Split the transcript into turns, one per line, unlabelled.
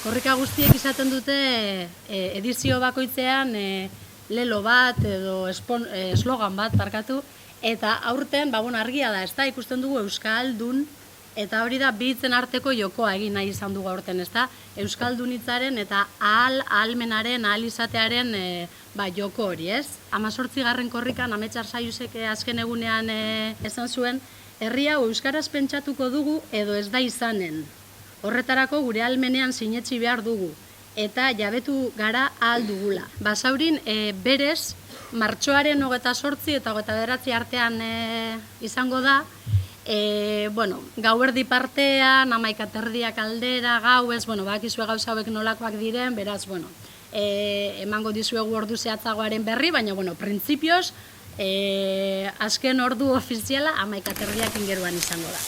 Korrika guztiek izaten dute edizio bakoitzean lelo bat edo eslogan bat barkatu, eta aurten argia da, ezta? Ikusten dugu Euskaldun, eta hori da bi hitzen arteko jokoa egin nahi izan dugu aurten, ezta? Euskaldunitzaren eta ahalmenaren, ahal izatearen joko hori, ez? 18. korrikan Ametsar Saiusek azken egunean esan zuen, herri hau euskaraz pentsatuko dugu edo ez da izanen. Horretarako gure ahalmenean sinetsi behar dugu, eta jabetu gara ahal dugula. Basaurin berez, martxoaren 28 eta 29 artean izango da, gauerdi partean, 11:30 aldera, gauez, bakizue gauza hauek nolakoak diren, beraz, emango dizuegu ordu zehatzagoaren berri, baina, printzipioz, azken ordu ofiziala 11:30 ingeruan izango da.